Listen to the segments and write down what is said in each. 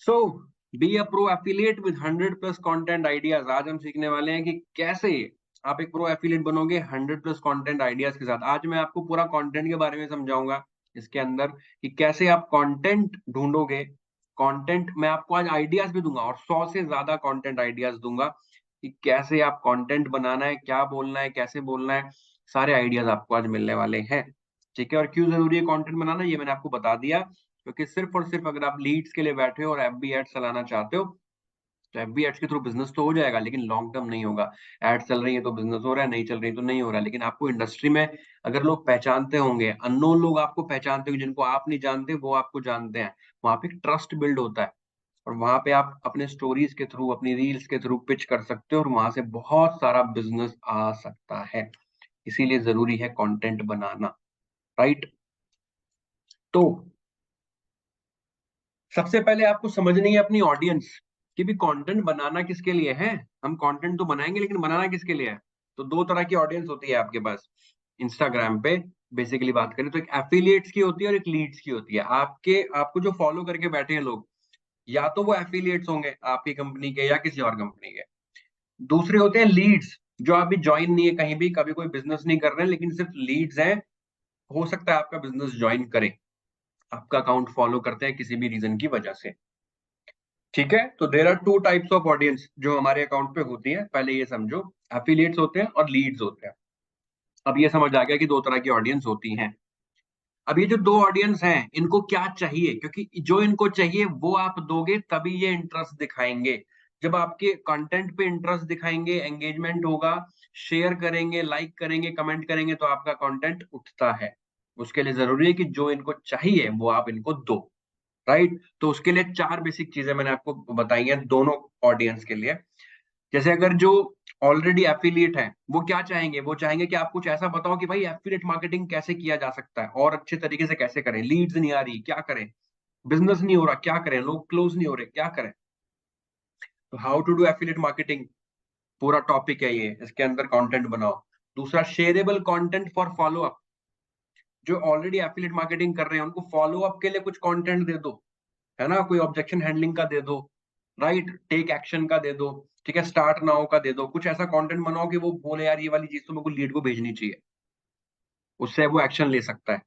So be a pro affiliate with 100+ content ideas. आज हम सीखने वाले हैं कि कैसे आप एक प्रो एफिलिएट बनोगे 100+ कंटेंट आइडियाज के साथ। आज मैं आपको पूरा कंटेंट के बारे में समझाऊंगा इसके अंदर कि कैसे आप कंटेंट ढूंढोगे। कंटेंट मैं आपको आज आइडियाज भी दूंगा और 100 से ज्यादा कंटेंट आइडियाज दूंगा कि कैसे आप कंटेंट बनाना है, क्या बोलना है, कैसे बोलना है। सारे आइडियाज आपको आज मिलने वाले हैं। ठीक है, और क्यों जरूरी है कंटेंट बनाना ये मैंने आपको बता दिया। क्योंकि सिर्फ और सिर्फ अगर आप लीड्स के लिए बैठे हो और एफबी एड्स चलाना चाहते हो तो एफबी एड्स के थ्रू बिजनेस तो हो जाएगा, लेकिन लॉन्ग टर्म नहीं होगा। एड चल रही है तो बिजनेस हो रहा है, नहीं चल रही तो नहीं हो रहा है। लेकिन आपको इंडस्ट्री में अगर लोग पहचानते होंगे, अननोन लोग आपको पहचानते होंगे, जिनको आप नहीं जानते वो आपको जानते हैं, वहां पे ट्रस्ट बिल्ड होता है। और वहां पे आप अपने स्टोरीज के थ्रू, अपनी रील्स के थ्रू पिच कर सकते हो और वहां से बहुत सारा बिजनेस आ सकता है। इसीलिए जरूरी है कंटेंट बनाना। राइट। तो सबसे पहले आपको समझनी है अपनी ऑडियंस कि भी कंटेंट बनाना किसके लिए है। हम कंटेंट तो बनाएंगे लेकिन बनाना किसके लिए है। तो दो तरह की ऑडियंस होती है आपके पास इंस्टाग्राम पे। बेसिकली बात करें तो एक एफिलिएट्स की होती है और एक लीड्स की होती है। आपको जो फॉलो करके बैठे हैं लोग, या तो वो एफिलिएट्स होंगे आपकी कंपनी के या किसी और कंपनी के। दूसरे होते हैं लीड्स, जो अभी ज्वाइन नहीं है कहीं भी, कभी कोई बिजनेस नहीं कर रहे हैं, लेकिन सिर्फ लीड्स हैं। हो सकता है आपका बिजनेस ज्वाइन करे, आपका अकाउंट फॉलो करते हैं किसी भी रीजन की वजह से। ठीक है, तो there are two types of audience जो हमारे अकाउंट पे होती है। पहले ये समझो, एफिलिएट्स होते हैं और लीड्स होते हैं। अब ये समझ आ गया कि दो तरह की ऑडियंस होती हैं। अब ये जो दो ऑडियंस हैं इनको क्या चाहिए, क्योंकि जो इनको चाहिए वो आप दोगे तभी ये इंटरेस्ट दिखाएंगे। जब आपके कंटेंट पे इंटरेस्ट दिखाएंगे, एंगेजमेंट होगा, शेयर करेंगे, लाइक करेंगे, कमेंट करेंगे, तो आपका कंटेंट उठता है। उसके लिए जरूरी है कि जो इनको चाहिए वो आप इनको दो। राइट। तो उसके लिए चार बेसिक चीजें मैंने आपको बताई हैं दोनों ऑडियंस के लिए। जैसे अगर जो ऑलरेडी एफिलिएट है वो क्या चाहेंगे, वो चाहेंगे कि आप कुछ ऐसा बताओ कि भाई एफिलिएट मार्केटिंग कैसे किया जा सकता है और अच्छे तरीके से कैसे करें, लीड्स नहीं आ रही क्या करें, बिजनेस नहीं हो रहा क्या करें, लोग क्लोज नहीं हो रहे क्या करें। तो how to do affiliate marketing पूरा टॉपिक है ये, इसके अंदर कंटेंट बनाओ। दूसरा, shareable content for follow up. जो ऑलरेडी एफिलिएट मार्केटिंग कर रहे हैं उनको फॉलो अप के लिए कुछ कंटेंट दे दो, है ना। कोई ऑब्जेक्शन हैंडलिंग का दे दो, राइट, टेक एक्शन का दे दो, ठीक है, स्टार्ट नाउ का दे दो। कुछ ऐसा कंटेंट बनाओ कि वो बोले यार ये वाली चीज तो मेरे को लीड को भेजनी चाहिए, उससे वो एक्शन ले सकता है।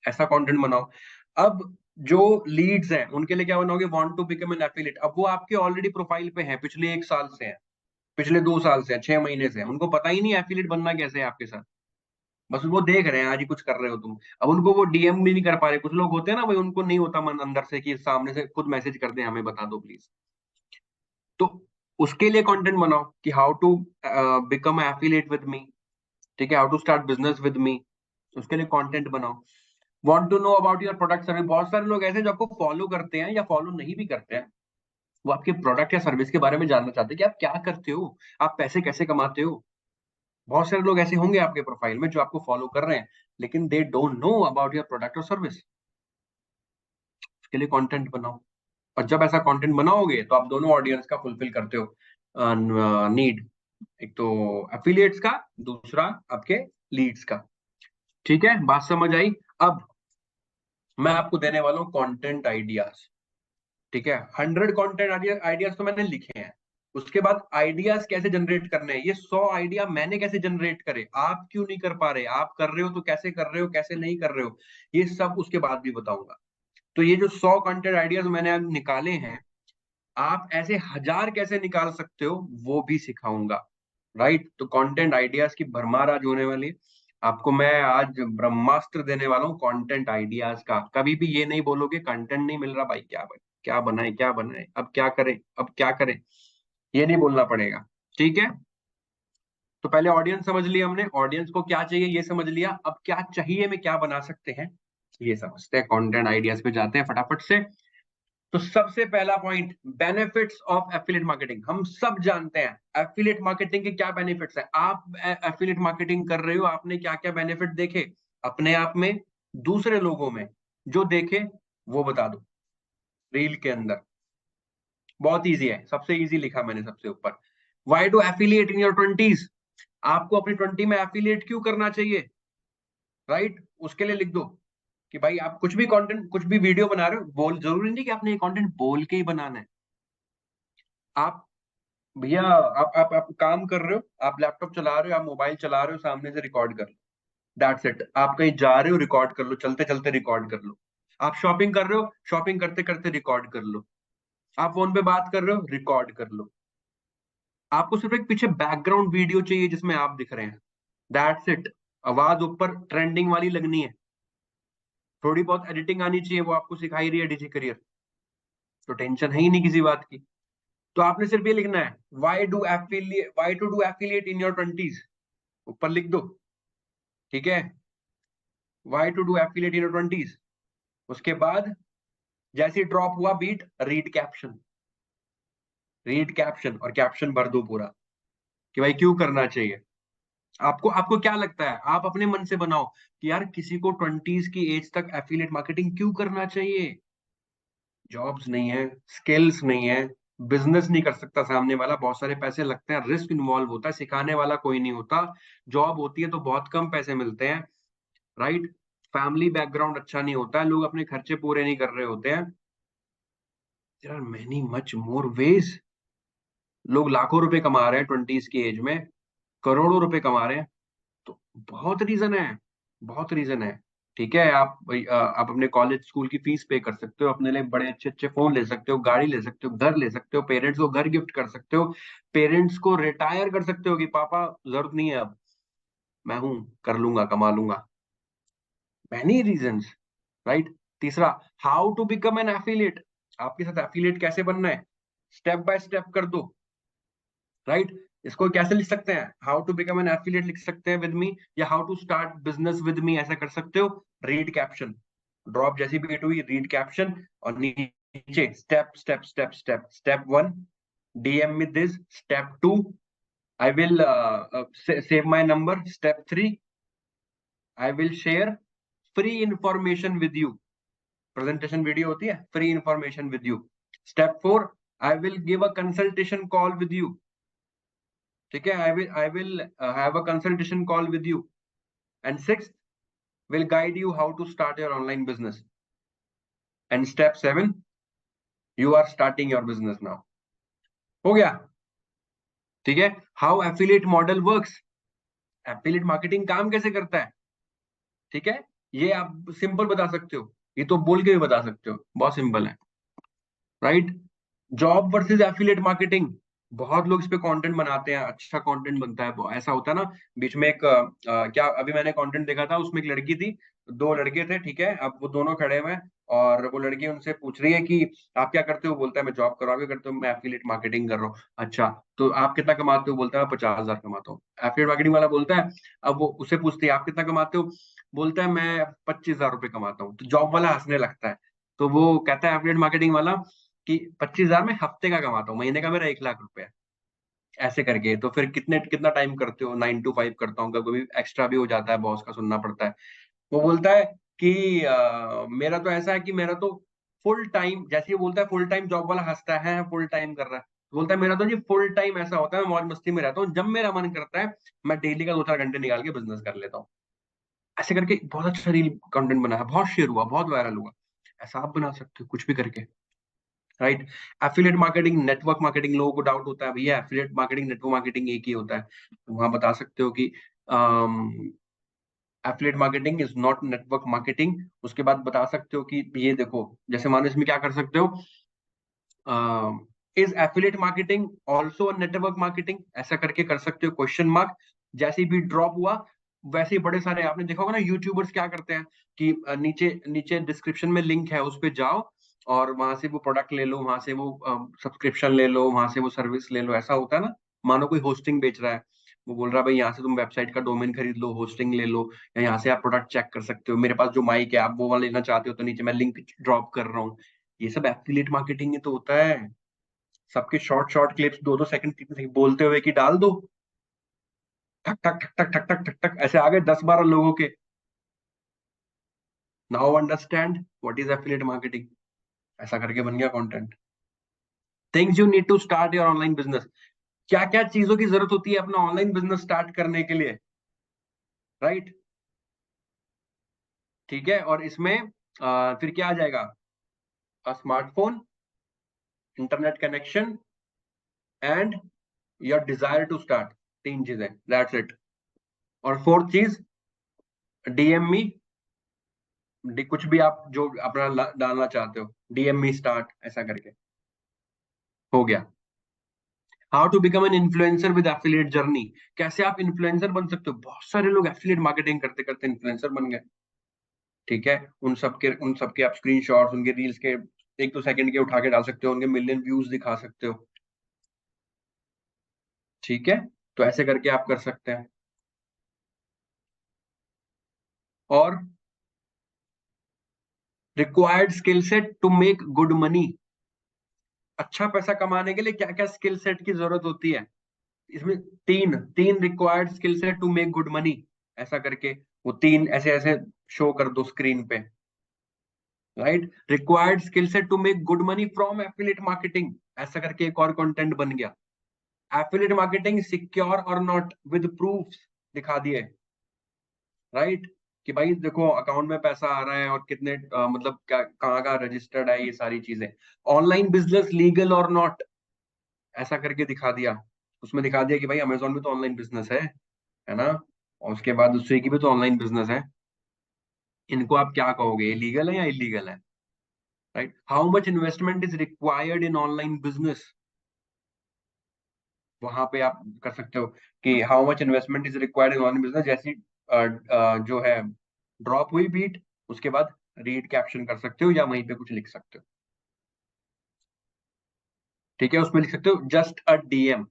ऐसा कंटेंट बनाओ। अब जो लीड्स हैं उनके लिए क्या बनाओगे, want to become an affiliate. अब वो आपके ऑलरेडी प्रोफाइल पे हैं, पिछले 1 साल से हैं, पिछले 2 साल से हैं, 6 महीने से हैं। उनको पता ही नहीं एफिलिएट बनना कैसे है आपके साथ। बस वो देख रहे हैं आज ही कुछ कर रहे हो तुम। अब उनको वो डीएम भी नहीं कर पा रहे। कुछ लोग होते हैं ना भाई, उनको नहीं होता मन अंदर से कि सामने से खुद मैसेज कर दे हमें बता दो प्लीज। तो उसके लिए कंटेंट बनाओ कि how to become affiliate with me, ठीक है, how to start business with me. उसके लिए कंटेंट बनाओ। Want to know about your product service. बहुत सारे लोग ऐसे हैं जो आपको फॉलो करते हैं या फॉलो नहीं भी करते हैं, वो आपके प्रोडक्ट या सर्विस के बारे में जानना चाहते हैं कि आप क्या करते हो, आप पैसे कैसे कमाते हो। बहुत सारे लोग ऐसे होंगे आपके प्रोफाइल में जो आपको फॉलो कर रहे हैं, लेकिन they don't know about your product और सर्विस। उसके लिए कंटेंट बनाओ। और जब ऐसा कंटेंट बनाओगे तो आप दोनों ऑडियंस का फुलफिल करते हो नीड। एक तो एफिलिएट्स का, दूसरा आपके लीड्स का। ठीक है, बात समझ आई। अब मैं आपको देने वाला हूँ कंटेंट आइडियाज। ठीक है, 100 कंटेंट आइडियाज तो मैंने लिखे हैं। उसके बाद आइडियाज कैसे जनरेट करने हैं, ये 100 आइडिया मैंने कैसे जनरेट करे, आप क्यों नहीं कर पा रहे, आप कर रहे हो तो कैसे कर रहे हो, कैसे नहीं कर रहे हो, ये सब उसके बाद भी बताऊंगा। तो ये जो 100 कंटेंट आइडियाज मैंने अब निकाले हैं, आप ऐसे 1000 कैसे निकाल सकते हो वो भी सिखाऊंगा। राइट। तो कंटेंट आइडियाज की भरमार आज होने वाली है। आपको मैं आज ब्रह्मास्त्र देने वाला हूँ कंटेंट आइडियाज का। कभी भी ये नहीं बोलोगे कंटेंट नहीं मिल रहा भाई, क्या बनाए क्या बनाए, अब क्या करें, अब क्या करें, ये नहीं बोलना पड़ेगा। ठीक है। तो पहले ऑडियंस समझ लिया हमने, ऑडियंस को क्या चाहिए ये समझ लिया। अब क्या चाहिए में क्या बना सकते हैं ये समझते हैं। कंटेंट आइडियाज पे जाते हैं फटाफट से। तो सबसे पहला point, benefits of affiliate marketing. हम सब जानते हैं एफिलिएट मार्केटिंग के क्या बेनिफिट्स हैं। आप एफिलिएट मार्केटिंग कर रहे हो, आपने क्या क्या बेनिफिट देखे अपने आप में, दूसरे लोगों में, जो देखे वो बता दो रील के अंदर। बहुत इजी है, सबसे इजी लिखा मैंने सबसे ऊपर। Why do affiliate in your 20s। आपको अपनी 20 में एफिलिएट क्यों करना चाहिए, राइट। उसके लिए लिख दो कि भाई आप कुछ भी कंटेंट, कुछ भी वीडियो बना रहे हो, बोल जरूरी नहीं कि आपने ये कंटेंट बोल के ही बनाना है। आप भैया आप काम कर रहे हो, आप लैपटॉप चला रहे हो, आप मोबाइल चला रहे हो, सामने से रिकॉर्ड कर लो, दैट्स इट। आप कहीं जा रहे हो, रिकॉर्ड कर लो, चलते चलते रिकॉर्ड कर लो। आप शॉपिंग कर रहे हो, शॉपिंग करते करते रिकॉर्ड कर लो। आप फोन पे बात कर रहे हो, रिकॉर्ड कर लो। आपको सिर्फ एक पीछे बैकग्राउंड वीडियो चाहिए जिसमें आप दिख रहे हैं, दैट्स इट। आवाज ऊपर ट्रेंडिंग वाली लगनी है, थोड़ी बहुत एडिटिंग आनी चाहिए, वो आपको सिखाई रही है डिजी करियर, तो टेंशन है ही नहीं किसी बात की। तो आपने सिर्फ ये लिखना है, why to do affiliate in your 20s, ऊपर लिख दो, ठीक है। Why to do affiliate in your 20s। उसके बाद जैसे ड्रॉप हुआ beat, read caption, read caption और कैप्शन भर दो पूरा, कि भाई क्यों करना चाहिए। आपको आपको क्या लगता है, आप अपने मन से बनाओ कि यार किसी को 20s की एज तक एफिलिएट मार्केटिंग क्यों करना चाहिए। जॉब्स नहीं है, स्किल्स नहीं है, बिजनेस नहीं कर सकता सामने वाला, बहुत सारे पैसे लगते हैं, रिस्क इन्वॉल्व होता है, सिखाने वाला कोई नहीं होता, जॉब होती है तो बहुत कम पैसे मिलते हैं, राइट। फैमिली बैकग्राउंड अच्छा नहीं होता है, लोग अपने खर्चे पूरे नहीं कर रहे होते हैं। There are many much more ways. लोग लाखों रुपए कमा रहे हैं 20s की एज में, करोड़ों रुपए कमा रहे हैं। तो बहुत रीजन है, बहुत रीजन है। ठीक है, आप अपने कॉलेज स्कूल की फीस पे कर सकते हो, अपने लिए बड़े अच्छे अच्छे फोन ले सकते हो, गाड़ी ले सकते हो, घर ले सकते हो, पेरेंट्स को घर गिफ्ट कर सकते हो, पेरेंट्स को रिटायर कर सकते हो कि पापा जरूरत नहीं है अब, मैं हूं, कर लूंगा, कमा लूंगा। Many reasons, right. तीसरा, how to become an affiliate. आपके साथ एफिलिएट कैसे बनना है, स्टेप बाय स्टेप कर दो, राइट। इसको कैसे लिख सकते हैं, how to become an affiliate लिख सकते हैं विद मी, या how to start business with me ऐसा कर सकते हो। रीड कैप्शन, ड्रॉप जैसी भी हिट हुई, रीड कैप्शन, और नीचे step step step step, step 1 DM में this, step 2 I will save my number, step 3 I will share free information with you, presentation video होती है, free information with you. Step 4 I will give a consultation call with you, ठीक है, I will have a consultation call with you. And sixth, will guide you how to start your online business. And step 7, you are starting your business now. हो गया, ठीक है। How affiliate model works, affiliate marketing काम कैसे करता है, ठीक है। ये आप सिंपल बता सकते हो, ये तो बोल के भी बता सकते हो, बहुत सिंपल है, right. Job versus affiliate marketing, बहुत लोग इस पे कंटेंट बनाते हैं, अच्छा कंटेंट बनता है, ऐसा होता है ना। बीच में एक क्या अभी मैंने कंटेंट देखा था, उसमें एक लड़की थी, दो लड़के थे, ठीक है। अब वो दोनों खड़े हुए हैं, और वो लड़की उनसे पूछ रही है कि आप क्या करते हो, बोलता है मैं जॉब कर रहा हूँ। क्या करते हो, मैं एफिलिएट मार्केटिंग कर रहा हूँ। अच्छा, तो आप कितना कमाते हो, बोलता है मैं 50,000 कमाता हूँ। एफिलिएट मार्केटिंग वाला बोलता है, अब वो उससे पूछती है आप कितना कमाते हो, बोलता है मैं 25,000 रुपये कमाता हूँ। तो जॉब वाला हंसने लगता है, तो वो कहता है एफिलिएट मार्केटिंग वाला कि 25,000 में हफ्ते का कमाता हूँ, महीने का मेरा 1 लाख रुपया, ऐसे करके। तो फिर कितने कितना टाइम करते हो, 9 to 5 करता हूँ, कभी कभी एक्स्ट्रा भी हो जाता है, बॉस का सुनना पड़ता है। वो बोलता है कि मेरा तो ऐसा है कि मेरा तो फुल टाइम, जैसे ही बोलता है फुल टाइम, जॉब वाला हंसता है फुल टाइम कर रहा है। बोलता है मेरा तो जी फुल टाइम ऐसा होता है, मैं मौज मस्ती में रहता हूँ, जब मेरा मन करता है मैं डेली का 2-4 घंटे निकाल के बिजनेस कर लेता हूँ। ऐसे करके बहुत अच्छा रील कंटेंट बना है, बहुत शेयर हुआ, बहुत वायरल हुआ। ऐसा आप बना सकते हो कुछ भी करके, right. Affiliate marketing, network marketing, लोगों को डाउट होता है भैया एफिलिएट मार्केटिंग नेटवर्क मार्केटिंग एक ही होता है, तो वहां बता सकते हो कि affiliate marketing is not network marketing. उसके बाद बता सकते हो कि ये देखो, जैसे मान लो इसमें क्या कर सकते हो, is affiliate marketing also network marketing, ऐसा करके कर सकते हो, क्वेश्चन मार्क। जैसे ही भी ड्रॉप हुआ, वैसे ही बड़े सारे आपने देखा होगा ना, यूट्यूबर्स क्या करते हैं कि नीचे नीचे डिस्क्रिप्शन में लिंक है, उस पे जाओ और वहां से वो प्रोडक्ट ले लो, वहां से वो सब्सक्रिप्शन ले लो, वहां से वो सर्विस ले लो, ऐसा होता है ना। मानो कोई होस्टिंग बेच रहा है, वो बोल रहा है भाई यहाँ से तुम वेबसाइट का डोमेन खरीद लो, होस्टिंग ले लो, या यहाँ से आप प्रोडक्ट चेक कर सकते हो, मेरे पास जो माइक है आप वो वाला लेना चाहते हो तो नीचे मैं लिंक ड्रॉप कर रहा हूँ। ये सब एफिलिएट मार्केटिंग ही तो होता है। सबके short short clips 2-2 second 3 second बोलते हुए कि डाल दो, ठक ठक ठक ठक ठक ठक ठक ठक, ऐसे आ गए 10-12 लोगों के। Now understand what is affiliate marketing, ऐसा करके बन गया content. Things you need to start your online business, क्या क्या चीजों की जरूरत होती है अपना ऑनलाइन बिजनेस स्टार्ट करने के लिए, राइट। ठीक है, और इसमें फिर क्या आ जाएगा, smartphone, internet connection and your desire to start, तीन चीजें, दैट्स इट। और फोर्थ चीज, डीएमई, कुछ भी आप जो अपना डालना चाहते हो, डीएमई स्टार्ट ऐसा करके हो गया। How to become an influencer with affiliate journey, कैसे आप इन्फ्लुएंसर बन सकते हो। बहुत सारे लोग एफिलिएट मार्केटिंग करते करते इन्फ्लुएंसर बन गए। ठीक है, उन सबके आप स्क्रीनशॉट्स, उनके रील्स के 1-2 सेकंड के उठा के डाल सकते हो, उनके मिलियन व्यूज दिखा सकते हो। ठीक है, तो ऐसे करके आप कर सकते हैं। और required skill set to make good money, अच्छा पैसा कमाने के लिए क्या क्या स्किल सेट की जरूरत होती है, इसमें तीन तीन required skill set to make good money, ऐसा करके वो तीन ऐसे ऐसे शो कर दो स्क्रीन पे। Right, required skill set to make good money from affiliate marketing, ऐसा करके एक और कंटेंट बन गया। एफिलिएट मार्केटिंग सिक्योर और नॉट विद प्रूफ दिखा दिए। राइट, कि भाई देखो अकाउंट में पैसा आ रहा है और कितने मतलब क्या कहाँ का रजिस्टर्ड है, ये सारी चीजें। ऑनलाइन बिजनेस लीगल और नॉट, ऐसा करके दिखा दिया। उसमें दिखा दिया कि भाई अमेजोन में तो ऑनलाइन बिजनेस है ना, और उसके बाद स्विगी भी तो ऑनलाइन बिजनेस है। इनको आप क्या कहोगे, ये लीगल है या इलीगल है। Right, how much investment is required in online business, वहां पे आप कर सकते हो कि how much investment is required in online business, जैसी जो है ड्रॉप हुई बीट, उसके बाद रीड कैप्शन कर सकते हो या वहीं पे कुछ लिख सकते हो। ठीक है, उसमें लिख सकते हो just a DM,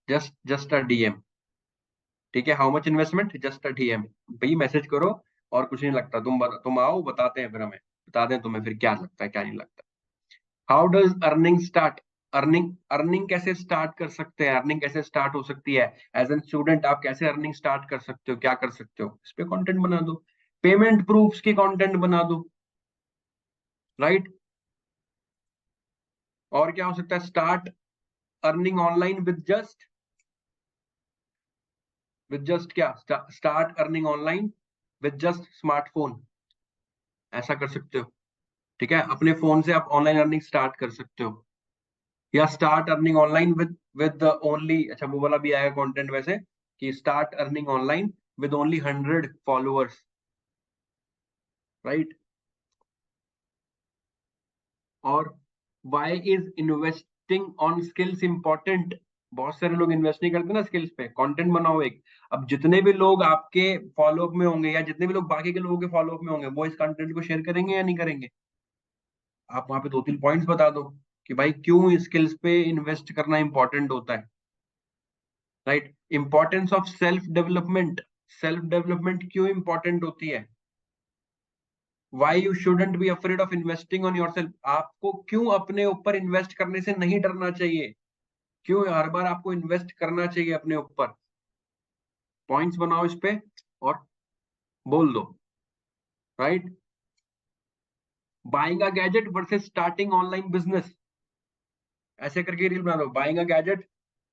just a DM. ठीक है, how much investment just a DM, भाई मैसेज करो और कुछ नहीं लगता, तुम आओ, बताते हैं फिर हमें, बता दें तुम्हें फिर क्या लगता है क्या नहीं लगता। How does earning start, earning earning कैसे स्टार्ट कर सकते हैं, अर्निंग कैसे स्टार्ट हो सकती है। एज एन स्टूडेंट आप कैसे अर्निंग स्टार्ट कर सकते हो, क्या कर सकते हो, इस पे कंटेंट बना दो। पेमेंट प्रूफ्स की कंटेंट बना दो। राइट, और क्या हो सकता है, start earning online with just क्या, start earning online with just smartphone, ऐसा कर सकते हो। ठीक है, अपने फोन से आप ऑनलाइन अर्निंग स्टार्ट कर सकते हो। या start earning online with only, अच्छा वो वाला भी आएगा कंटेंट वैसे, कि start earning online with only 100 followers. Right, और why is investing on skills important, बहुत सारे लोग इन्वेस्ट नहीं करते ना स्किल्स पे। कंटेंट बनाओ एक, अब जितने भी लोग आपके फॉलोअप में होंगे या जितने भी लोग बाकी के लोगों के फॉलोअप में होंगे, वो इस कंटेंट को शेयर करेंगे या नहीं करेंगे। आप वहां पे 2-3 पॉइंट्स बता दो कि भाई क्यों स्किल्स पे इन्वेस्ट करना इंपॉर्टेंट होता है। Right, importance of self development क्यों इंपॉर्टेंट होती है। Why you shouldn't be afraid of investing on your self, आपको क्यों अपने ऊपर इन्वेस्ट करने से नहीं डरना चाहिए, क्यों हर बार आपको इन्वेस्ट करना चाहिए अपने ऊपर। पॉइंट्स बनाओ इस पे और बोल दो। Right, buying a gadget versus starting online business, ऐसे करके रील बना दो। बाइंग अ गैजेट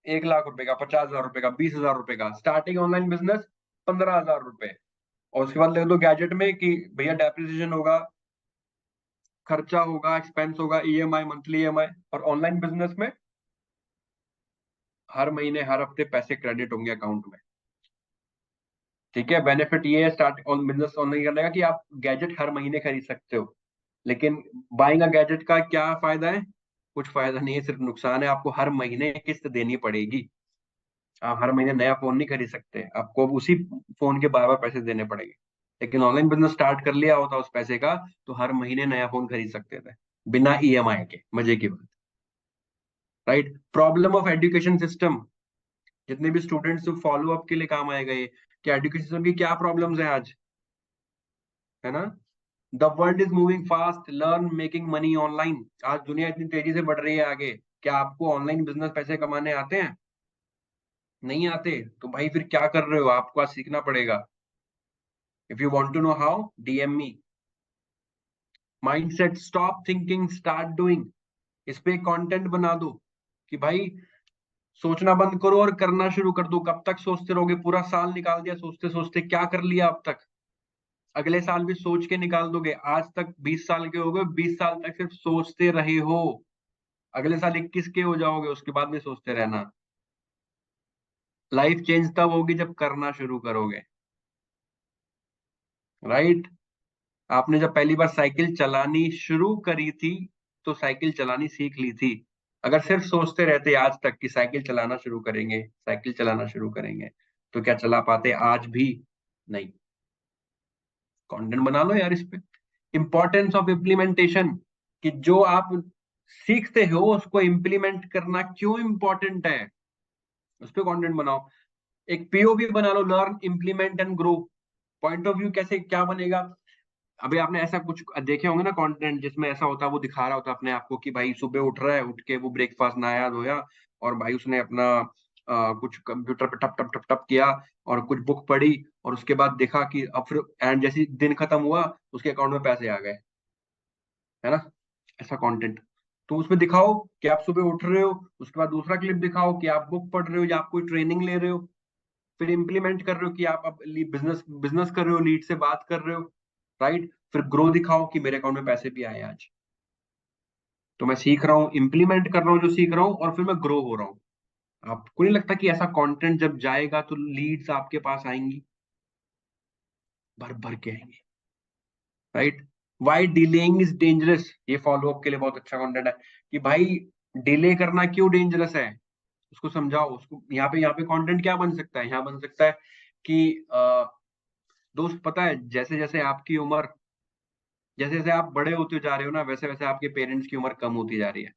1 लाख रुपए का, 50,000 रुपए का, 20,000 रुपए का, स्टार्टिंग ऑनलाइन बिजनेस 15,000 रुपए। और उसके बाद लिख दो गैजेट में कि भैया डेप्रिसिएशन होगा, खर्चा होगा, एक्सपेंस होगा, ईएमआई, मंथली ईएमआई। और ऑनलाइन बिजनेस में हर महीने हर हफ्ते पैसे क्रेडिट होंगे अकाउंट में। ठीक है, बेनिफिट ये है स्टार्ट ऑन बिजनेस ऑनलाइन करने का कि आप गैजेट हर महीने खरीद सकते हो। लेकिन बाइंग अ गैजेट का क्या फायदा है, कुछ फायदा नहीं है, सिर्फ नुकसान है, आपको हर महीने किस्त देनी पड़ेगी। आप हर महीने नया फोन नहीं खरीद सकते, आपको उसी फोन के बार बार पैसे देने पड़ेंगे। लेकिन ऑनलाइन बिजनेस स्टार्ट कर लिया होता उस पैसे का, तो हर महीने नया फोन खरीद सकते थे बिना ईएमआई के, मजे की बात। Right, problem of education system, जितने भी स्टूडेंट्स फॉलो अप के लिए काम आएगा ये, कि एजुकेशन सिस्टम की क्या प्रॉब्लम्स हैं आज, है ना। The world is moving fast, learn making money online, आज दुनिया इतनी तेजी से बढ़ रही है आगे, क्या आपको ऑनलाइन बिजनेस पैसे कमाने आते हैं, नहीं आते, तो भाई फिर क्या कर रहे हो, आपको आज सीखना पड़ेगा। If you want to know how, DM me. Mindset, stop thinking start doing, इस पे कंटेंट बना दो कि भाई सोचना बंद करो और करना शुरू कर दो। कब तक सोचते रहोगे, पूरा साल निकाल दिया सोचते सोचते, क्या कर लिया अब तक। अगले साल भी सोच के निकाल दोगे। आज तक 20 साल के हो गए, 20 साल तक सिर्फ सोचते रहे हो। अगले साल 21 के हो जाओगे, उसके बाद भी सोचते रहना। लाइफ चेंज तब होगी जब करना शुरू करोगे, राइट। आपने जब पहली बार साइकिल चलानी शुरू करी थी तो साइकिल चलानी सीख ली थी। अगर सिर्फ सोचते रहते आज तक कि साइकिल चलाना शुरू करेंगे, साइकिल चलाना शुरू करेंगे, तो क्या चला पाते आज भी? नहीं। कंटेंट बना लो यार इस पे। इंपॉर्टेंस ऑफ इम्प्लीमेंटेशन, कि जो आप सीखते हो उसको इम्प्लीमेंट करना क्यों इंपॉर्टेंट है, उस पे कंटेंट बनाओ। एक पीओवी बना लो, learn implement and grow. Point of view कैसे क्या बनेगा? अभी आपने ऐसा कुछ देखे होंगे ना कंटेंट, जिसमें ऐसा होता है, वो दिखा रहा होता है अपने आप को कि भाई सुबह उठ रहा है, उठ के वो ब्रेकफास्ट नहाया धोया, और भाई उसने अपना कुछ कंप्यूटर पे टप टप टप टप किया, और कुछ बुक पढ़ी, और उसके बाद देखा कि अब फिर एंड जैसे दिन खत्म हुआ उसके अकाउंट में पैसे आ गए, है ना? ऐसा कंटेंट तो उसमें दिखाओ कि आप सुबह उठ रहे हो, उसके बाद दूसरा क्लिप दिखाओ कि आप बुक पढ़ रहे हो या आप कोई ट्रेनिंग ले रहे हो, फिर इंप्लीमेंट कर रहे हो कि आप अब बिजनेस बिजनेस कर रहे हो, लीड से बात कर रहे हो, राइट। फिर ग्रो दिखाओ कि मेरे अकाउंट में पैसे भी आए आज। तो मैं सीख रहा हूँ, इंप्लीमेंट कर रहा हूँ जो सीख रहा हूँ, और फिर मैं ग्रो हो रहा हूँ। आपको नहीं लगता कि ऐसा कंटेंट जब जाएगा तो लीड्स आपके पास आएंगी, भर भर के आएंगे, right. Why delaying is dangerous, ये फॉलो अप के लिए बहुत अच्छा कंटेंट है कि भाई डिले करना क्यों डेंजरस है, उसको समझाओ। उसको यहाँ पे कंटेंट क्या बन सकता है, यहाँ बन सकता है कि दोस्त पता है, जैसे जैसे आपकी उम्र, जैसे जैसे आप बड़े होते जा रहे हो ना, वैसे वैसे आपके पेरेंट्स की उम्र कम होती जा रही है।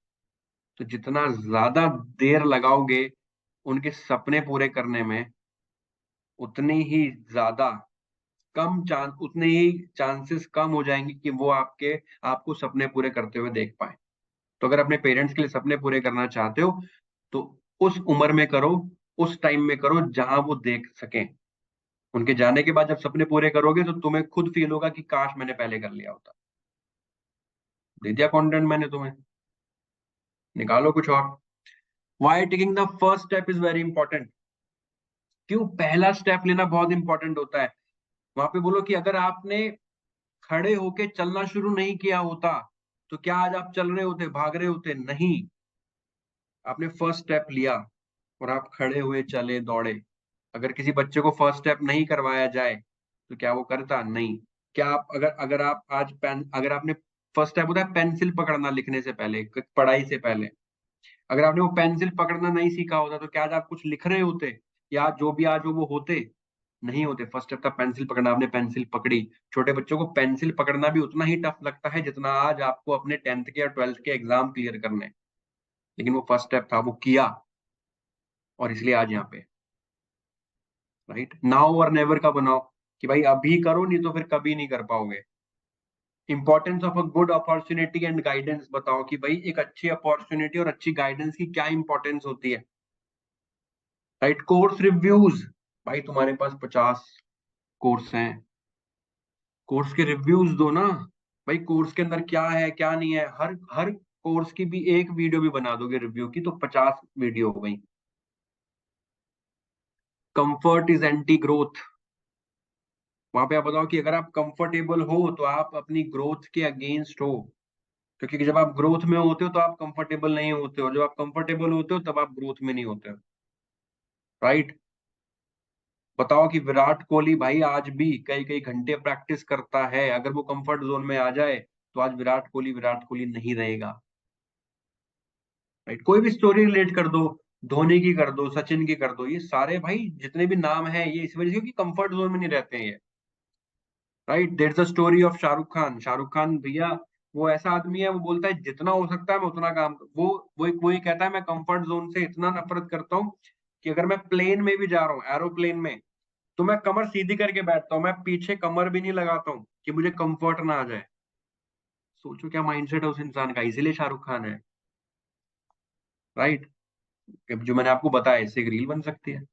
तो जितना ज्यादा देर लगाओगे उनके सपने पूरे करने में, उतनी ही ज्यादा कम चांस उतने ही चांसेस कम हो जाएंगे कि वो आपको सपने पूरे करते हुए देख पाए। तो अगर अपने पेरेंट्स के लिए सपने पूरे करना चाहते हो तो उस उम्र में करो, उस टाइम में करो जहां वो देख सकें। उनके जाने के बाद जब सपने पूरे करोगे तो तुम्हें खुद फील होगा कि काश मैंने पहले कर लिया होता। दे दिया कंटेंट मैंने तुम्हें, निकालो कुछ और। Why taking the first step is very important, क्यों पहला स्टेप लेना बहुत इंपॉर्टेंट होता है। वहां पे बोलो कि अगर आपने खड़े होके चलना शुरू नहीं किया होता तो क्या आज आप चल रहे होते, भाग रहे होते? नहीं। आपने फर्स्ट स्टेप लिया और आप खड़े हुए, चले, दौड़े। अगर किसी बच्चे को फर्स्ट स्टेप नहीं करवाया जाए तो क्या वो करता? नहीं। क्या आप अगर अगर आप आज पेन अगर आपने फर्स्ट स्टेप होता है पेंसिल पकड़ना लिखने से पहले, पढ़ाई से पहले, अगर आपने वो पेंसिल पकड़ना नहीं सीखा होता तो क्या आज आप कुछ लिख रहे होते, या जो भी आज हो वो होते? नहीं होते। फर्स्ट स्टेप था पेंसिल पकड़ना, आपने पेंसिल पकड़ी। छोटे बच्चों को पेंसिल पकड़ना भी उतना ही टफ लगता है जितना आज आपको अपने 10th के या 12th के एग्जाम क्लियर करने, लेकिन वो फर्स्ट स्टेप था, वो किया, और इसलिए आज यहाँ पे, राइट। नाउ और नेवर का बनाओ कि भाई अभी करो, नहीं तो फिर कभी नहीं कर पाओगे। Importance of a good opportunity and guidance बताओ कि भाई एक अच्छी अपॉर्चुनिटी और अच्छी गाइडेंस की क्या इंपॉर्टेंस होती है, राइट। कोर्स रिव्यूज, भाई तुम्हारे पास 50 कोर्स हैं, कोर्स के रिव्यूज दो ना। भाई कोर्स के अंदर क्या है क्या नहीं है, हर हर कोर्स की भी एक वीडियो भी बना दोगे रिव्यू की तो 50 वीडियो हो गई। कंफर्ट इज एंटी ग्रोथ, वहां पे आप बताओ कि अगर आप कंफर्टेबल हो तो आप अपनी ग्रोथ के अगेंस्ट हो, क्योंकि जब आप ग्रोथ में होते हो तो आप कंफर्टेबल नहीं होते हो, जब आप कंफर्टेबल होते हो तब आप ग्रोथ में नहीं होते हो, राइट। बताओ कि विराट कोहली भाई आज भी कई कई घंटे प्रैक्टिस करता है, अगर वो कंफर्ट जोन में आ जाए तो आज विराट कोहली नहीं रहेगा, राइट। कोई भी स्टोरी रिलेट कर दो, धोनी की कर दो, सचिन की कर दो, ये सारे भाई जितने भी नाम हैं ये इस वजह से कि कंफर्ट जोन में नहीं रहते हैं ये, right. There is the story of Shahrukh Khan. Shahrukh Khan भैया वो ऐसा आदमी है, वो बोलता है जितना हो सकता है मैं उतना काम वो ही कहता है मैं कंफर्ट जोन से इतना नफरत करता हूँ कि अगर मैं प्लेन में भी जा रहा हूँ, एरोप्लेन में, तो मैं कमर सीधी करके बैठता हूँ, मैं पीछे कमर भी नहीं लगाता हूँ कि मुझे कंफर्ट ना आ जाए। सोचो क्या माइंडसेट है उस इंसान का, इसीलिए शाहरुख खान है, राइट। जो मैंने आपको बताया इससे एक रील बन सकती है,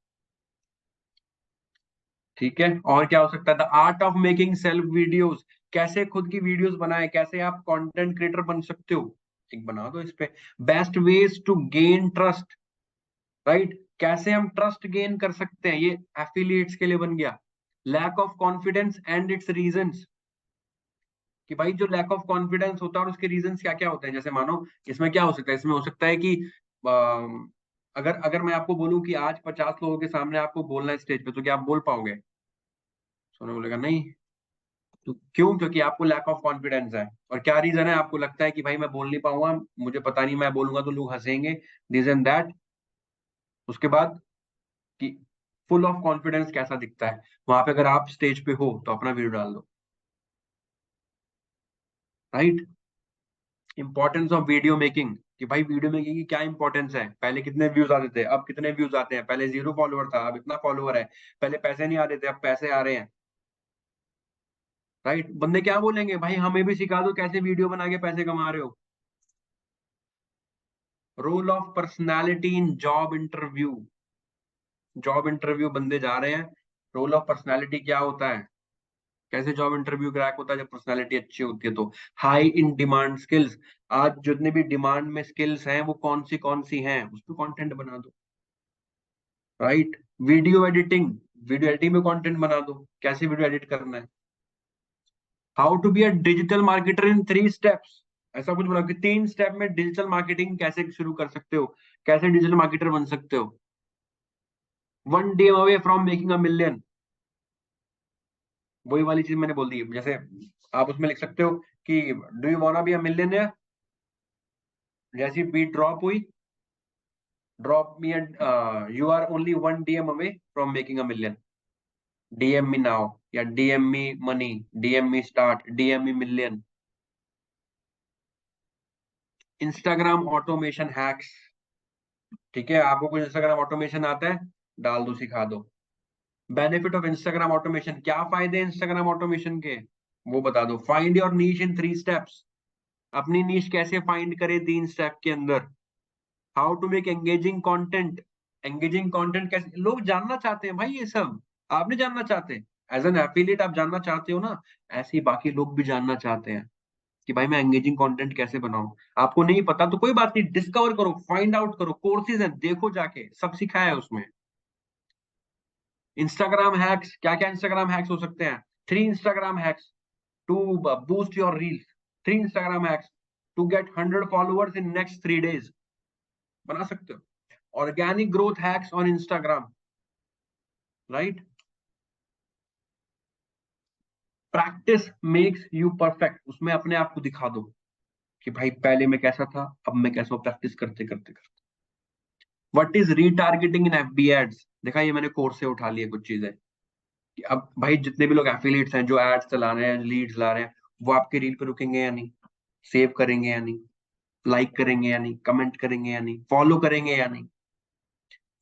ठीक है। और क्या हो सकता है? The art of making self videos, कैसे खुद की वीडियोस बनाए, कैसे आप कंटेंट क्रिएटर बन सकते हो, एक बना दो इस पे। Best ways to gain trust, right, कैसे हम ट्रस्ट गेन कर सकते हैं, ये एफिलिएट्स के लिए बन गया। Lack of confidence and its reasons, कि भाई जो लैक ऑफ कॉन्फिडेंस होता है और उसके रीजंस क्या क्या होते हैं। जैसे मानो इसमें क्या हो सकता है, इसमें हो सकता है कि अगर अगर मैं आपको बोलूं कि आज 50 लोगों के सामने आपको बोलना है स्टेज पे, तो क्या आप बोल पाओगे? सोनू बोलेगा नहीं। तो क्यों? क्योंकि आपको लैक ऑफ कॉन्फिडेंस है। और क्या रीजन है? आपको लगता है कि भाई मैं बोल नहीं पाऊंगा, मुझे पता नहीं, मैं बोलूंगा तो लोग हंसेंगे, दिस एंड दैट। उसके बाद कि फुल ऑफ कॉन्फिडेंस कैसा दिखता है वहां पे, अगर आप स्टेज पे हो तो अपना वीडियो डाल दो, right. Importance of video making, कि भाई वीडियो मेकिंग की क्या इंपॉर्टेंस है। पहले कितने व्यूज आते थे, अब कितने व्यूज आते हैं। पहले 0 फॉलोअर था, अब इतना फॉलोअर है। पहले पैसे नहीं आ रहे थे, अब पैसे आ रहे हैं, राइट। बंदे क्या बोलेंगे, भाई हमें भी सिखा दो कैसे वीडियो बना के पैसे कमा रहे हो। Role of personality in job interview, job interview बंदे जा रहे हैं, रोल ऑफ पर्सनैलिटी क्या होता है, कैसे जॉब इंटरव्यू क्रैक होता है, जब पर्सनैलिटी अच्छी होती है तो। हाई इन डिमांड स्किल्स, आज जितने भी डिमांड में स्किल्स हैं वो कौन सी हैं, उस पर कॉन्टेंट बना दो, right. Video editing, video editing में कंटेंट बना दो, कैसे वीडियो एडिट करना है। How to be a digital marketer in 3 steps, ऐसा कुछ बनाओ कि 3 स्टेप में डिजिटल मार्केटिंग कैसे शुरू कर सकते हो, कैसे डिजिटल मार्केटर बन सकते हो। 1 DM away from making a million, वही वाली चीज मैंने बोल दी। जैसे आप उसमें लिख सकते हो कि do you wanna be a millionaire, जैसी बीट ड्रॉप हुई, drop me, you are only 1 DM away from making a million, DM me now, या DM me money, DM me start, DM me million. Instagram automation hacks, ठीक है, आपको कुछ Instagram automation आता है, डाल दो, सिखा दो। बेनिफिट ऑफ इंस्टाग्राम ऑटोमेशन, क्या फायदे हैं इंस्टाग्राम ऑटोमेशन के, वो बता दो। Find your niche in 3 steps, अपनी नीश कैसे फाइंड करे 3 स्टेप के अंदर। How to make engaging content, engaging content कैसे, लोग जानना चाहते हैं भाई ये सब, आप नहीं जानना चाहते। एज एन एफिलिएट आप जानना चाहते हो ना, ऐसे ही बाकी लोग भी जानना चाहते हैं कि भाई मैं एंगेजिंग कंटेंट कैसे बनाऊं। आपको नहीं पता तो कोई बात नहीं, डिस्कवर करो, फाइंड आउट करो, कोर्सेज हैं, देखो जाके, सब सिखाया है उसमें। इंस्टाग्राम हैक्स, क्या क्या इंस्टाग्राम हैक्स हो सकते हैं? 3 Instagram hacks to boost your reels, 3 Instagram hacks to get 100 followers in next 3 days, बना सकते हो। Organic growth hacks on Instagram, right. Practice makes you perfect, उसमें अपने आप को दिखा दो कि भाई पहले मैं कैसा था, अब मैं कैसा हूं, प्रैक्टिस करते करते करते। What is retargeting in FB ads, देखा ये मैंने कोर्स से उठा लिया कुछ चीजें, कि अब भाई जितने भी लोग एफिलिएट्स हैं जो एड्स चला रहे हैं, लीड्स ला रहे हैं, वो आपके रील पे रुकेंगे या नहीं, सेव करेंगे या नहीं, लाइक करेंगे या नहीं, कमेंट करेंगे या नहीं, फॉलो करेंगे या नहीं।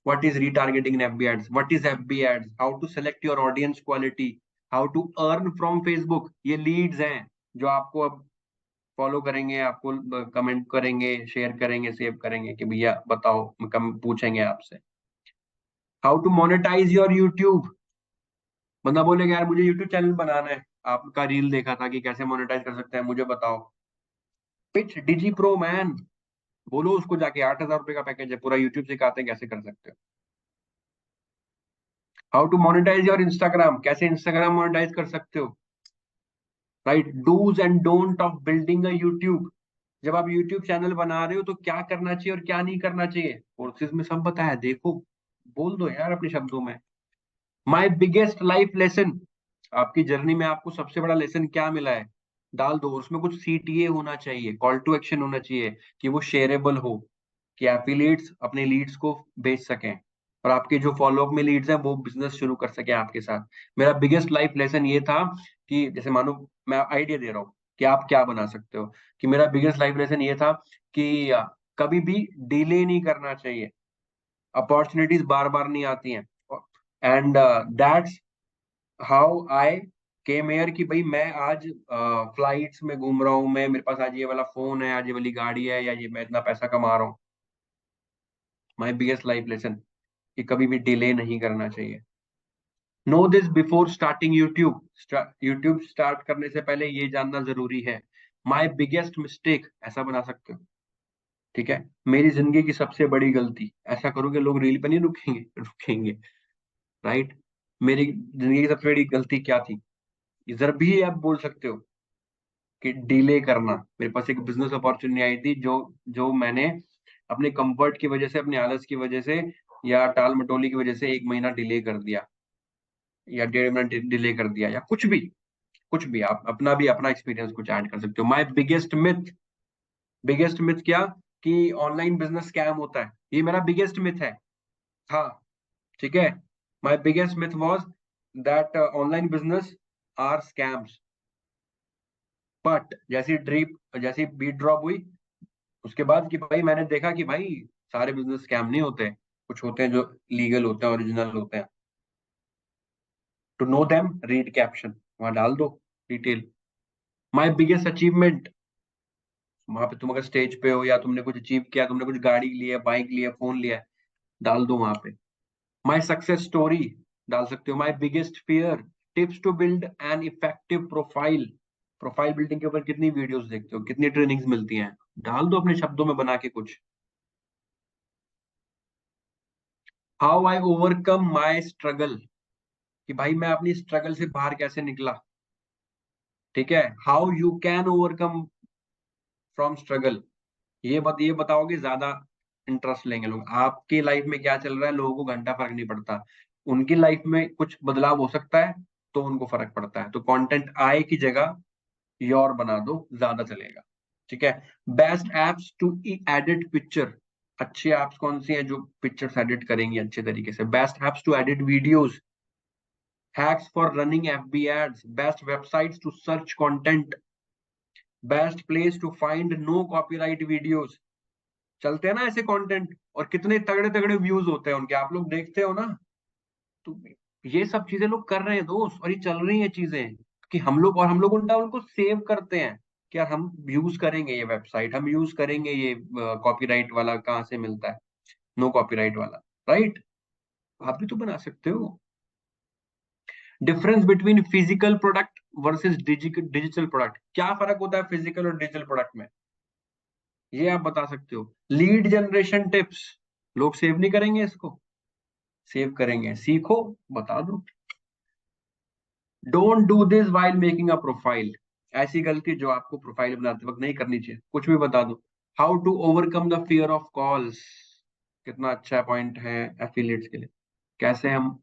What is retargeting in FB ads? What is FB ads? How to select your audience quality? How to earn from Facebook? ये लीड्स हैं जो आपको अब फॉलो करेंगे, आपको कमेंट करेंगे, शेयर करेंगे, सेव करेंगे कि भैया बताओ, कम पूछेंगे आपसे। How to monetize your YouTube, बंदा बोलेगा यार मुझे यूट्यूब चैनल बनाना है, आपका रील देखा था कि कैसे मोनेटाइज कर सकते हैं, मुझे बताओ। पिच डिजी प्रो मैन, बोलो उसको जाके, 8,000 रुपए का पैकेज है, पूरा यूट्यूब सिखाते हैं कैसे कर सकते हो। How to monetize your Instagram, कैसे इंस्टाग्राम मोनेटाइज कर सकते हो, right. Dos and don't of building a YouTube, जब आप यूट्यूब चैनल बना रहे हो तो क्या करना चाहिए और क्या नहीं करना चाहिए, कोर्सेज में सब बताया, देखो, बोल दो यार अपने शब्दों में। माई बिगेस्ट लाइफ लेसन, आपकी जर्नी में आपको सबसे बड़ा लेसन क्या मिला है, डाल दो। उसमें कुछ CTA होना चाहिए, कॉल टू एक्शन होना चाहिए, कि वो शेयरेबल हो, कि एफिलिएट्स अपने लीड्स को बेच सकें और आपके जो फॉलोअप में लीड्स हैं वो बिजनेस शुरू कर सके आपके साथ। मेरा बिगेस्ट लाइफ लेसन ये था कि जैसे मानो मैं आइडिया दे रहा हूँ कि आप क्या बना सकते हो, कि मेरा बिगेस्ट लाइफ लेसन ये था कि कभी भी डिले नहीं करना चाहिए, अपॉर्चुनिटीज बार बार नहीं आती हैं। And that's how I came here, कि भाई मैं आज फ्लाइट्स में घूम रहा हूँ, मैं, मेरे पास आज ये वाला फोन है, आज ये वाली गाड़ी है, या ये मैं इतना पैसा कमा रहा हूँ। माई बिगेस्ट लाइफ लेसन, कि कभी भी डिले नहीं करना चाहिए। Know this before starting YouTube, YouTube start करने से पहले ये जानना जरूरी है। माई बिगेस्ट मिस्टेक, ऐसा बना सकते हो, ठीक है। मेरी जिंदगी की सबसे बड़ी गलती, ऐसा करोगे लोग रील पे नहीं रुकेंगे, रुकेंगे, राइट। मेरी जिंदगी की सबसे बड़ी गलती क्या थी, इधर भी आप बोल सकते हो कि डिले करना। मेरे पास एक बिजनेस अपॉर्चुनिटी आई थी जो जो मैंने अपने कंफर्ट की वजह से, अपने आलस की वजह से, या टाल मटोली की वजह से 1 महीना डिले कर दिया, या 1.5 महीना डिले कर दिया, या कुछ भी आप अपना भी अपना एक्सपीरियंस कुछ ऐड कर सकते हो। माय बिगेस्ट मिथ क्या, कि ऑनलाइन बिजनेस स्कैम होता है, ये मेरा बिगेस्ट मिथ है। हाँ, ठीक है। My biggest myth was that online business are scams. But जैसी बीट ड्रॉप हुई, उसके बाद कि भाई मैंने देखा कि भाई सारे बिजनेस स्कैम नहीं होते, कुछ होते हैं जो लीगल होते हैं, ओरिजिनल होते हैं। To know them read caption, वहां डाल दो डिटेल। माय बिगेस्ट अचीवमेंट, वहां पे तुम अगर स्टेज पे हो या तुमने कुछ अचीव किया, तुमने कुछ गाड़ी ली है, बाइक ली है, फोन लिया है, डाल दो वहां पे। माय सक्सेस स्टोरी डाल सकते हो। My biggest fear, tips to build an effective profile. Profile building के ऊपर कितनी वीडियोस देखते हो, कितनी ट्रेनिंग्स मिलती हैं, डाल दो अपने शब्दों में बना के कुछ। How I overcome my struggle, कि भाई मैं अपनी स्ट्रगल से बाहर कैसे निकला। ठीक है, how you can overcome from struggle, ये बताओगे, ज्यादा इंटरेस्ट लेंगे लोग। आपकी लाइफ में क्या चल रहा है लोगों को घंटा फर्क नहीं पड़ता, उनकी लाइफ में कुछ बदलाव हो सकता है तो उनको फर्क पड़ता है। तो कंटेंट आए की जगह योर बना दो, ज्यादा चलेगा। ठीक है। Best apps to edit picture, अच्छी एप्स कौन सी हैं जो पिक्चर्स एडिट करेंगी अच्छे तरीके से। Best apps to edit videos, hacks for running FB ads, best websites to search content, best place to find no copyright videos। चलते हैं ना ऐसे कंटेंट, और कितने तगड़े तगड़े व्यूज होते हैं उनके, आप लोग देखते हो ना। तो ये सब चीजें लोग कर रहे हैं दोस्त, और ये चल रही हैं चीजें, कि हम लोग उल्टा उनको सेव करते हैं कि यार हम यूज करेंगे ये वेबसाइट, हम यूज करेंगे ये कॉपीराइट वाला कहाँ से मिलता है, नो कॉपीराइट वाला। राइट, आप भी तो बना सकते हो। Difference between physical product versus digital product, क्या फर्क होता है फिजिकल और डिजिटल प्रोडक्ट में, ये आप बता सकते हो। लीड जनरेशन टिप्स, लोग सेव नहीं करेंगे इसको, सेव करेंगे, सीखो, बता दो। Don't do this while making a profile, ऐसी गलती जो आपको प्रोफाइल बनाते वक्त नहीं करनी चाहिए, कुछ भी बता दो। How to overcome the fear of calls, कितना अच्छा पॉइंट है एफिलिएट्स के लिए, कैसे हम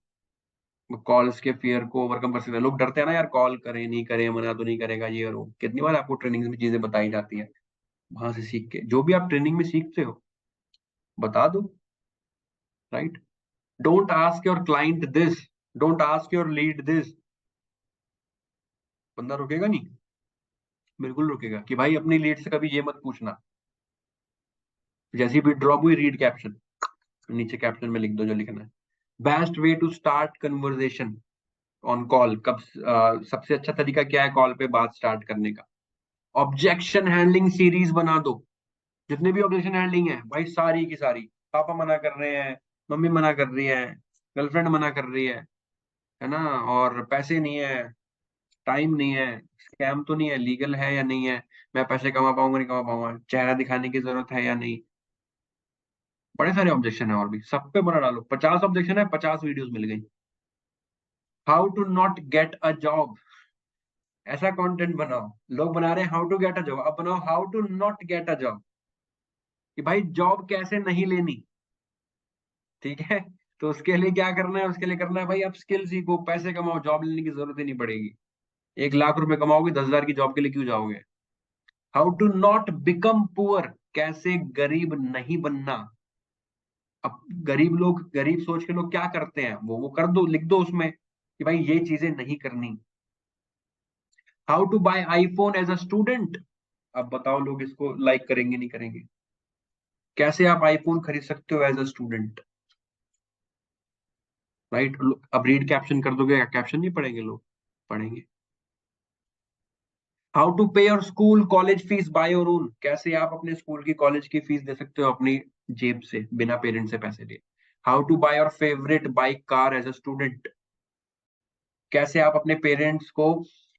कॉल्स के फियर को ओवरकम कर सकते हैं। लोग डरते हैं ना यार, कॉल करें नहीं करें, मना तो नहीं करेगा ये और वो, कितनी बार आपको ट्रेनिंग में चीजें बताई जाती है, वहां से सीख के जो भी आप ट्रेनिंग में सीखते हो बता दो। Right, don't ask your client this, don't ask your lead this, बंदा रुकेगा नहीं, बिल्कुल रुकेगा, कि भाई अपनी लीड से कभी ये मत पूछना। जैसी भी ड्रॉप हुई रीड कैप्शन, नीचे कैप्शन में लिख दो जो लिखना है। Best way to start conversation on call, सबसे अच्छा तरीका क्या है कॉल पे बात स्टार्ट करने का। ऑब्जेक्शन हैंडलिंग सीरीज बना दो, जितने भी ऑब्जेक्शन हैंडलिंग है भाई, सारी की सारी। पापा मना कर रहे हैं, मम्मी मना कर रही है, गर्लफ्रेंड मना कर रही है ना, और पैसे नहीं है, टाइम नहीं है, स्कैम तो नहीं है, लीगल है या नहीं है, मैं पैसे कमा पाऊंगा नहीं कमा पाऊंगा, चेहरा दिखाने की जरूरत है या नहीं, बड़े सारे ऑब्जेक्शन है, और भी सब पे बना डालो। 50 ऑब्जेक्शन है, 50 वीडियोस मिल गई। How to not get a job, ऐसा कंटेंट बनाओ। लोग बना रहे हैं how to get a job, अब बनाओ how to not get a job, कि भाई जॉब कैसे नहीं लेनी। ठीक है, तो उसके लिए क्या करना है, उसके लिए करना है भाई आप स्किल सीखो, पैसे कमाओ, जॉब लेने की जरूरत ही नहीं पड़ेगी। 1 लाख रुपए कमाओगे, 10,000 की जॉब के लिए क्यों जाओगे। How to not become poor, कैसे गरीब नहीं बनना। अब गरीब लोग, गरीब सोच के लोग क्या करते हैं, वो कर दो, लिख दो उसमें कि भाई ये चीजें नहीं करनी। How to buy iPhone as a student, अब बताओ लोग इसको लाइक करेंगे नहीं करेंगे। कैसे आप आईफोन खरीद सकते हो एज अ स्टूडेंट। राइट, अब रीड कैप्शन कर दोगे, कैप्शन नहीं पढ़ेंगे लोग, पढ़ेंगे। हाउ टू पे your school college fees by your own, कैसे आप अपने स्कूल की कॉलेज की फीस दे सकते हो अपनी जेब से, बिना पेरेंट से पैसे लिए। How to buy your favourite bike car as a student, कैसे आप अपने पेरेंट्स को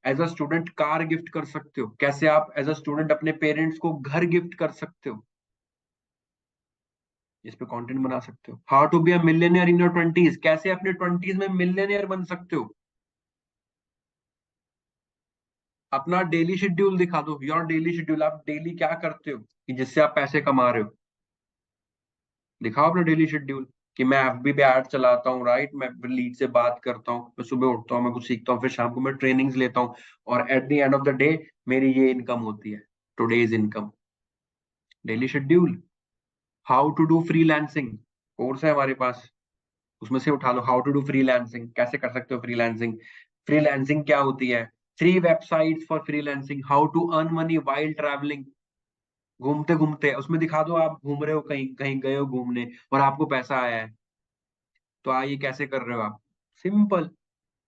as a student car gift कर सकते हो, कैसे आप एज अ स्टूडेंट अपने पेरेंट्स को घर गिफ्ट कर सकते हो। इस पे कंटेंट बना सकते हो। How to be a millionaire in your 20s, कैसे अपने 20s में मिलियनियर बन सकते हो। अपना डेली शेड्यूल दिखा दो, योर डेली शेड्यूल, आप डेली क्या करते हो कि जिससे आप पैसे कमा रहे हो। दिखाओ अपना डेली शेड्यूल कि मैं एफबी पे ऐड चलाता हूँ, राइट, मैं लीड से बात करता हूँ, मैं सुबह उठता हूँ, मैं कुछ सीखता हूँ, फिर शाम को मैं ट्रेनिंग्स लेता हूँ, और at the end of the day मेरी ये इनकम होती है, today's income. Daily schedule. How to do freelancing, course है हमारे पास, उसमें से उठा लो। हाउ टू डू फ्रीलांसिंग, कैसे कर सकते हो फ्रीलांसिंग। फ्रीलांसिंग क्या होती है, 3 websites for freelancing, how to earn money while travelling, घूमते घूमते, उसमें दिखा दो आप घूम रहे हो, कहीं कहीं गए हो घूमने और आपको पैसा आया है, तो आइए कैसे कर रहे हो आप। Simple.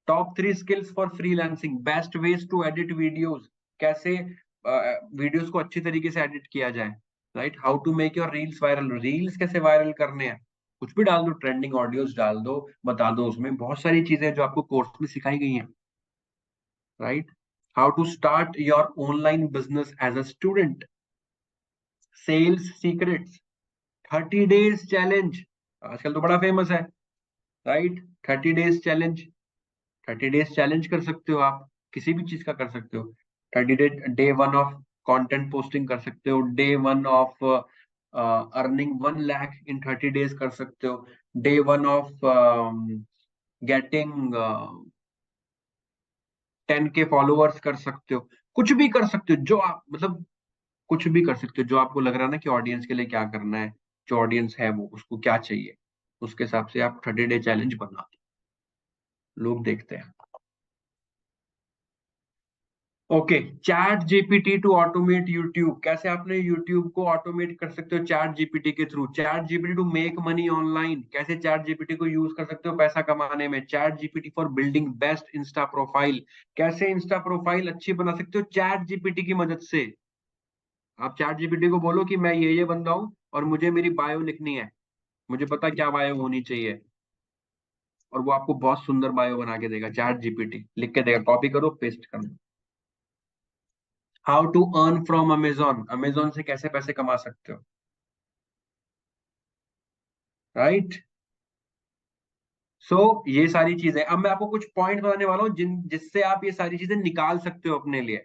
Top 3 skills for freelancing, best ways to edit videos, कैसे वीडियोस को अच्छी तरीके से एडिट किया जाए, right. How to make your reels viral, reels कैसे वायरल करने हैं, कुछ भी डाल दो, ट्रेंडिंग ऑडियोज डाल दो, बता दो, उसमें बहुत सारी चीजें जो आपको कोर्स में सिखाई गई हैं, right. How to start your online business as a student, sales secrets, 30 days challenge, आजकल तो बड़ा फेमस है, right. 30 days challenge, 30 days challenge कर सकते हो आप, किसी भी चीज का कर सकते हो। 30 days, day 1 of content posting कर सकते हो, day 1 of earning 1 lakh in 30 days कर सकते हो, day 1 of getting 10K followers कर सकते हो, कुछ भी कर सकते हो जो आप, मतलब कुछ भी कर सकते हो जो आपको लग रहा है ना कि ऑडियंस के लिए क्या करना है, जो ऑडियंस है वो उसको क्या चाहिए, उसके हिसाब से आप 30 डे चैलेंज बना दो, लोग देखते हैं। Okay, chat GPT to automate YouTube, कैसे आपने यूट्यूब को ऑटोमेट कर सकते हो चैट जीपीटी के through. Chat GPT to make money online, कैसे चैट जीपीटी को यूज कर सकते हो पैसा कमाने में। Chat GPT for building best insta profile, कैसे इंस्टा प्रोफाइल अच्छी बना सकते हो चैट जीपीटी की मदद से। आप चैट जीपीटी को बोलो कि मैं ये बंदा हूँ और मुझे मेरी बायो लिखनी है, मुझे पता क्या बायो होनी चाहिए, और वो आपको बहुत सुंदर बायो बना के देगा, चैट जीपीटी लिख के देगा, कॉपी करो पेस्ट करो। How to earn from Amazon, Amazon से कैसे पैसे कमा सकते हो, राइट। सो ये सारी चीजें, अब मैं आपको कुछ पॉइंट बताने वाला हूँ जिससे आप ये सारी चीजें निकाल सकते हो अपने लिए,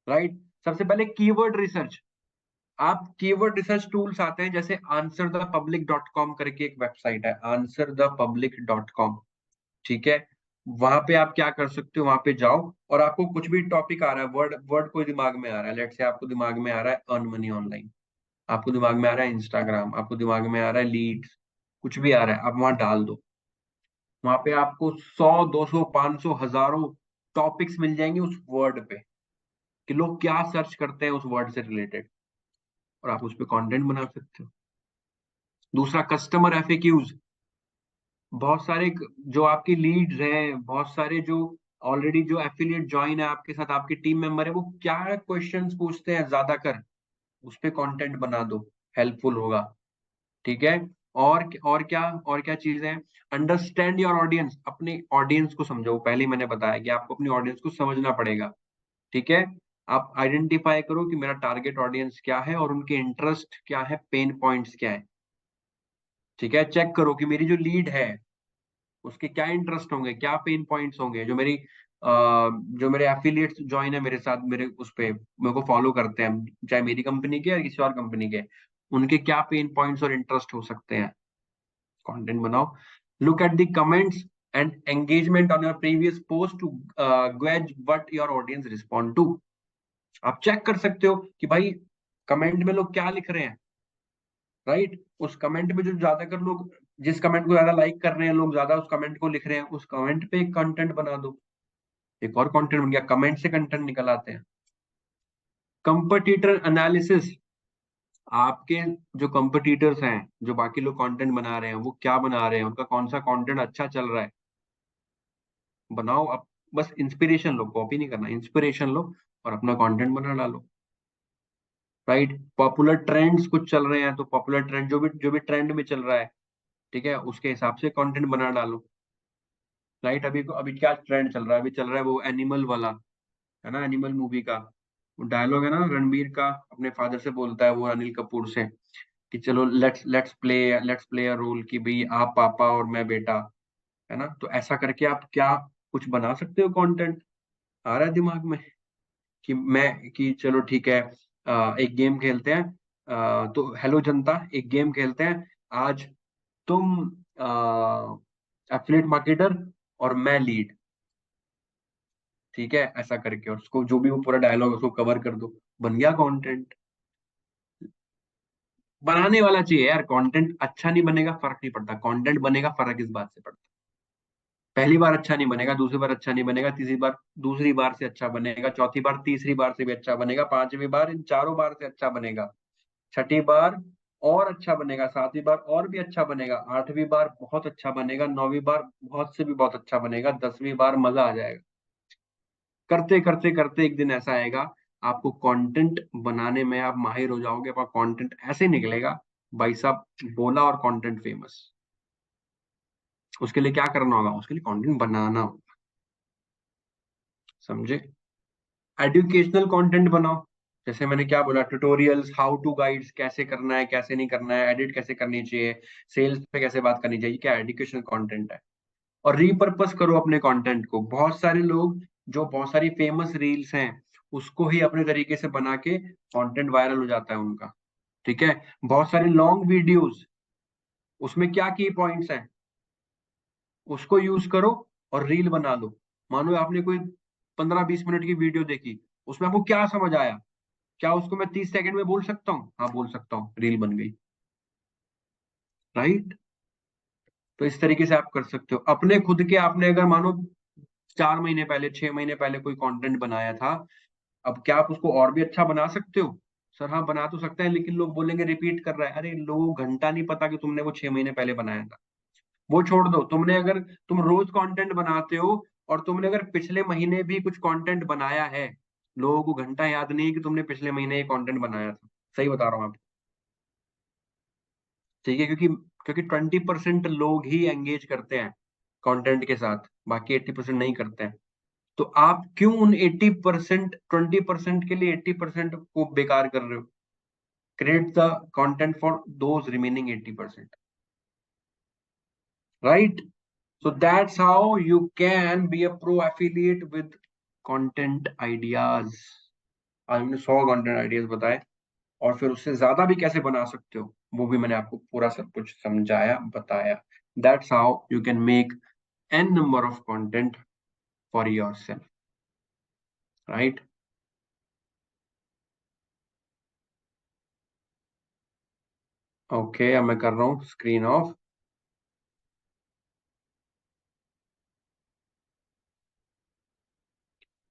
राइट। सबसे पहले कीवर्ड रिसर्च, आप कीवर्ड रिसर्च टूल्स आते हैं, जैसे answerthepublic.com करके एक वेबसाइट है, answerthepublic.com, ठीक है। वहां पे आप क्या कर सकते हो, वहां पे जाओ और आपको कुछ भी टॉपिक आ रहा है, वर्ड वर्ड कोई दिमाग में आ रहा है, लेट से आपको दिमाग में आ रहा है अर्न मनी ऑनलाइन, आपको दिमाग में आ रहा है इंस्टाग्राम, आपको दिमाग में आ रहा है लीड्स, कुछ भी आ रहा है, आप वहां डाल दो। वहां पे आपको 100 200 500 हजारों टॉपिक्स मिल जाएंगे उस वर्ड पे, कि लोग क्या सर्च करते हैं उस वर्ड से रिलेटेड, और आप उस पर कंटेंट बना सकते हो। दूसरा, कस्टमर एफएक्यूज, बहुत सारे जो आपकी लीड्स हैं, बहुत सारे जो ऑलरेडी जो एफिलिएट ज्वाइन है आपके साथ, आपकी टीम मेंबर है, वो क्या क्वेश्चंस पूछते हैं ज्यादा कर, उस पे कंटेंट बना दो, हेल्पफुल होगा, ठीक है। और क्या चीजें हैं, अंडरस्टैंड योर ऑडियंस, अपने ऑडियंस को समझो, पहले ही मैंने बताया कि आपको अपनी ऑडियंस को समझना पड़ेगा, ठीक है। आप आइडेंटिफाई करो कि मेरा टारगेट ऑडियंस क्या है और उनके इंटरेस्ट क्या है, पेन पॉइंट्स क्या है, ठीक है। चेक करो कि मेरी जो लीड है उसके क्या इंटरेस्ट होंगे, क्या पेन पॉइंट्स होंगे, जो मेरे एफिलिएट्स ज्वाइन है मेरे साथ, मेरे उस पे मेरे को फॉलो करते हैं, चाहे मेरी कंपनी के या किसी और कंपनी के, उनके क्या पेन पॉइंट्स और इंटरेस्ट हो सकते हैं, कंटेंट बनाओ। Look at the comments and engagement on your previous post to gauge what your audience respond to. आप चेक कर सकते हो कि भाई कमेंट में लोग क्या लिख रहे हैं, राइट। उस कमेंट में जो ज्यादातर लोग, जिस कमेंट को ज्यादा लाइक कर रहे हैं लोग, ज्यादा उस कमेंट को लिख रहे हैं, उस कमेंट पे एक कंटेंट बना दो, एक और कंटेंट बन गया, कमेंट से कंटेंट निकल आते हैं। कंपटीटर एनालिसिस, आपके जो कंपटीटर्स हैं, जो बाकी लोग कंटेंट बना रहे हैं, वो क्या बना रहे हैं, उनका कौन सा कंटेंट अच्छा चल रहा है, बनाओ। अब बस इंस्पिरेशन लो, कॉपी नहीं करना, इंस्पिरेशन लो और अपना कंटेंट बना डालो, राइट। पॉपुलर ट्रेंड्स कुछ चल रहे हैं, तो पॉपुलर ट्रेंड जो भी ट्रेंड में चल रहा है, ठीक है, उसके हिसाब से कंटेंट बना डालो, राइट। अभी अभी क्या ट्रेंड चल रहा है, अभी चल रहा है वो एनिमल वाला, है ना, एनिमल मूवी का वो डायलॉग है ना, रणबीर का अपने फादर से बोलता है वो, अनिल कपूर से, कि चलो लेट्स प्ले अ रोल कि भाई आप पापा और मैं बेटा, है ना, तो ऐसा करके आप क्या कुछ बना सकते हो कंटेंट। आ रहा है दिमाग में कि मैं कि चलो ठीक है, एक गेम खेलते हैं, तो हेलो जनता एक गेम खेलते हैं आज, तुम एफिलिएट मार्केटर और मैं लीड, ठीक है, ऐसा करके, और उसको जो भी वो पूरा डायलॉग उसको कवर कर दो, बन गया कंटेंट। बनाने वाला चाहिए यार, कंटेंट अच्छा नहीं बनेगा फर्क नहीं पड़ता, कंटेंट बनेगा फर्क इस बात से पड़ता है। पहली बार अच्छा नहीं बनेगा, दूसरी बार अच्छा नहीं बनेगा, तीसरी बार दूसरी बार से अच्छा बनेगा, चौथी बार तीसरी बार से भी अच्छा बनेगा, पांचवी बार इन चारों बार से अच्छा बनेगा, छठी बार और अच्छा बनेगा, सातवीं बार और भी अच्छा बनेगा, आठवीं बार बहुत अच्छा बनेगा, नौवीं बार बहुत से भी बहुत अच्छा बनेगा, 10वीं बार मजा आ जाएगा। करते करते करते एक दिन ऐसा आएगा, आपको कंटेंट बनाने में आप माहिर हो जाओगे, आपका कंटेंट ऐसे निकलेगा, भाई साहब, बोला और कंटेंट फेमस। उसके लिए क्या करना होगा, उसके लिए कंटेंट बनाना होगा, समझे। एजुकेशनल कंटेंट बनाओ, जैसे मैंने क्या बोला, ट्यूटोरियल्स, हाउ टू गाइड्स, कैसे करना है कैसे नहीं करना है, एडिट कैसे करनी चाहिए, सेल्स पे कैसे बात करनी चाहिए, क्या एजुकेशनल कंटेंट है। और रीपर्पस करो अपने कंटेंट को, बहुत सारे लोग जो बहुत सारी फेमस रील्स हैं उसको ही अपने तरीके से बना के कंटेंट वायरल हो जाता है उनका, ठीक है। बहुत सारे लॉन्ग वीडियोस, उसमें क्या की पॉइंट्स हैं, उसको यूज करो और रील बना लो। मानो आपने कोई 15-20 मिनट की वीडियो देखी, उसमें आपको क्या समझ आया, क्या उसको मैं 30 सेकंड में बोल सकता हूँ, हाँ बोल सकता हूँ, रील बन गई, राइट। तो इस तरीके से आप कर सकते हो अपने खुद के, आपने अगर मानो 4 महीने पहले 6 महीने पहले कोई कंटेंट बनाया था, अब क्या आप उसको और भी अच्छा बना सकते हो। सर हाँ बना तो सकते हैं, लेकिन लोग बोलेंगे रिपीट कर रहा है, अरे लोगों को घंटा नहीं पता कि तुमने वो 6 महीने पहले बनाया था। वो छोड़ दो, तुमने अगर तुम रोज कंटेंट बनाते हो और तुमने अगर पिछले महीने भी कुछ कंटेंट बनाया है, लोगों को घंटा याद नहीं है कि तुमने पिछले महीने ये कंटेंट बनाया था, सही बता रहा हूँ आपको, ठीक है, क्योंकि क्योंकि 20% लोग ही एंगेज करते हैं कंटेंट के साथ, बाकी 80% नहीं करते हैं। तो आप क्यों उन 80%, 20% के लिए 80% को बेकार कर रहे हो। Create the content for those remaining 80%, right. So that's how you can be a pro affiliate with content ideas। आज हमने 100 कंटेंट आइडियाज बताए, और फिर उससे ज्यादा भी कैसे बना सकते हो वो भी मैंने आपको पूरा सब कुछ समझाया बताया। That's how you can make n number of content for yourself, right? Okay, अब मैं कर रहा हूँ स्क्रीन ऑफ।